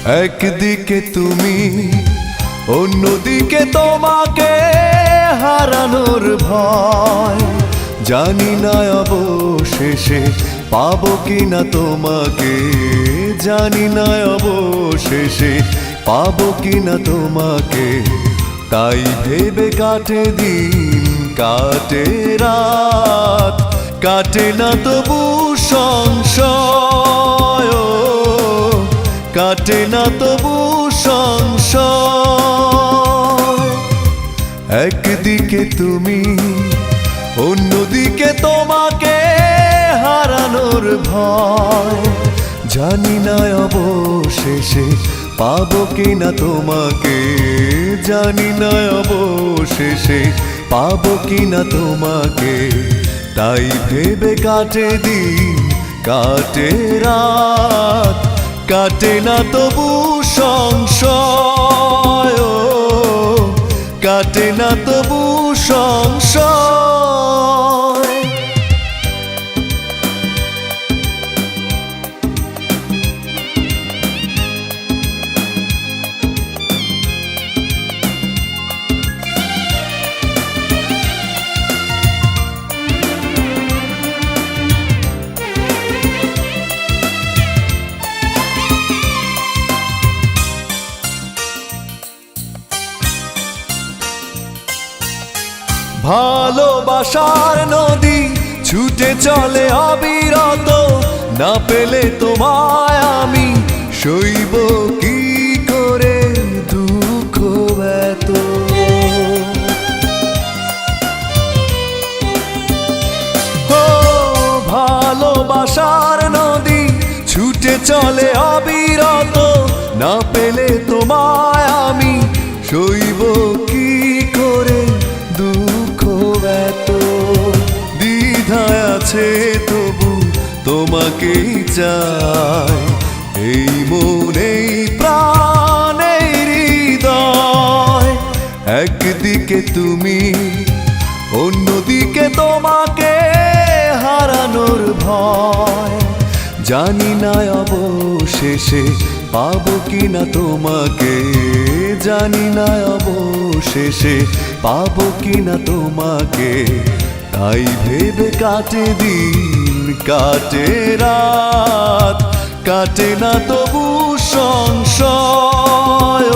একদিকে তুমি, অন্যদিকে তোমাকে হারানোর ভয়। জানি না অবশেষে পাবো কিনা তোমাকে, জানি না অবশেষে পাবো কিনা তোমাকে। তাই ভেবে কাটে দিন, কাটে রাত, কাটে না তবু সংশয়, কাটে না তবু সংশয়। একদিকে তুমি, অন্যদিকে তোমাকে হারানোর ভয়। জানি না অবশেষে পাবো কিনা তোমাকে, জানি না অবশেষে পাবো কিনা তোমাকে। তাই ভেবে কাটে দিন, কাটে রাত, কাটে না তবু সংশয়, কাটে না তবু সংশয়। ভালোবাসার নদী ছুটে চলে অবিরত, না পেলে তোমায় আমি সইব কি করে দুঃখ এত। ও ভালোবাসার নদী ছুটে চলে অবিরত, না পেলে তোমায় আমি সইব কি করে দুঃখ এত। দ্বিধায় আছে তবু তোমাকেই চাই, এই মনে প্রাণে হৃদয়। একদিকে তুমি, অন্যদিকে তোমাকে হারানোর ভয়। জানি না অবশেষে পাবো কিনা তোমাকে, জানি না অবশেষে পাবো কিনা তোমাকে। তাই ভেবে কাটে দিন, কাটে রাত, কাটে না তবু সংশয়,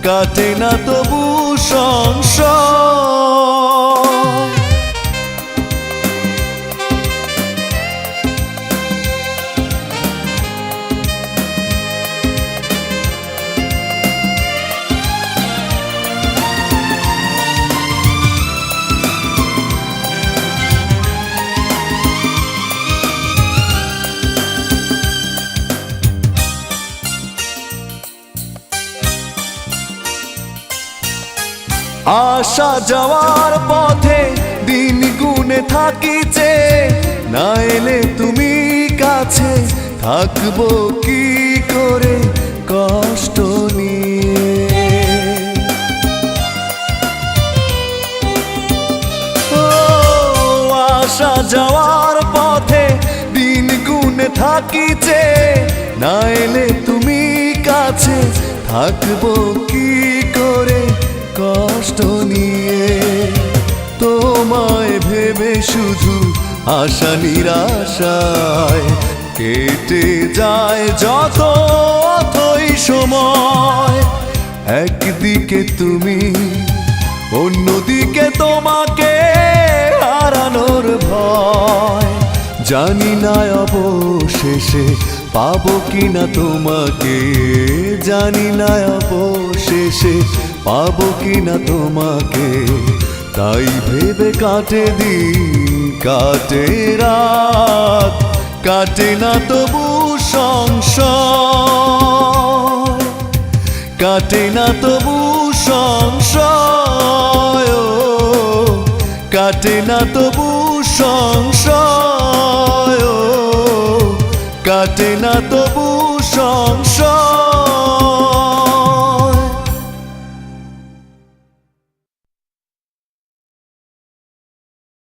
কাটে না তবু সংশয়। আসা যাওয়ার পথে দিন গুনে থাকিছে, না এলে তুমি কাছে থাকবো কি করে কষ্ট নিয়ে। ও আসা যাওয়ার পথে দিন গুনে থাকিছে, না এলে তুমি কাছে থাকবো কি করে কষ্ট নিয়ে। তোমায় ভেবে শুধু আশা নিরাশায় কেটে যায় যত অথই সময়। একদিকে তুমি, অন্যদিকে তোমাকে হারানোর ভয়। জানি না অবশেষে পাবো কিনা তোমাকে, জানি না অবশেষে পাবো কিনা তোমাকে। তাই ভেবে কাটে দিন, কাটে রাত, কাটে না তবু সংশয়, কাটে না তবু সংশয়, কাটে না তবু সংশয়, কাটে না তবু সংশয়।